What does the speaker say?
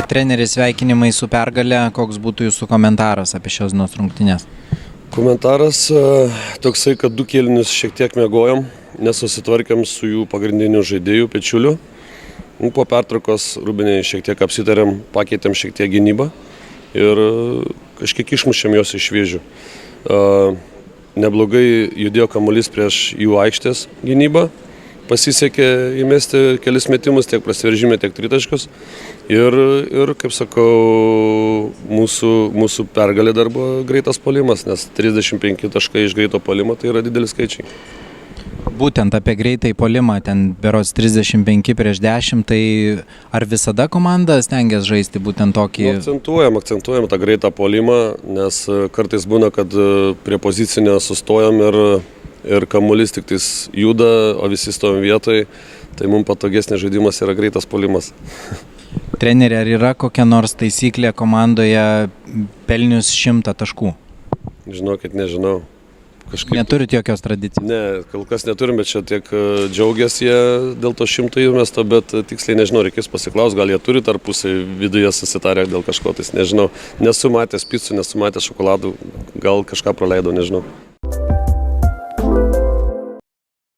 Treneris, sveikinimai su pergale, koks būtų jūsų komentaras apie šios dienos rungtynes? Komentaras toksai, kad 2 kėlinius šiek tiek miegojom, nesusitvarkėm su jų pagrindiniu žaidėju Pečiuliu. Po pertraukos Rūbinėje šiek tiek apsitarėm, pakeitėm šiek tiek gynybą ir kažkiek išmušėm juos iš vėžių. Neblogai judėjo kamuolys prieš jų aikštės gynybą. Pasisekė įmesti kelis metimus, tiek prasiveržime, tiek tritaškius. Ir kaip sakau, mūsų pergalė dar buvo greitas puolimas, nes 35 taškai iš greito puolimo tai yra didelis skaičiai. Būtent apie greitąjį puolimą, ten berods 35 prieš 10, tai ar visada komanda stengiasi žaisti būtent tokį? Akcentuojam tą greitą puolimą, nes kartais būna, kad prie pozicinio sustojam ir kamuolys tik tais juda, o visi stovim vietoj, tai mums patogesnis žaidimas yra greitas puolimas. Treneri, ar yra kokia nors taisyklė komandoje pelnius 100 taškų? Žinokit, nežinau. Neturit jokios tradicijos? Ne, kol kas neturim, bet čia tiek džiaugiasi jie dėl to 100 įmesto, bet tiksliai nežinau, reikės pasiklaus, gal jie turi tarpusai viduje susitarę dėl kažko, tai nežinau. Nesu matęs picų, nesu matęs šokoladų, gal kažką praleidau, nežinau.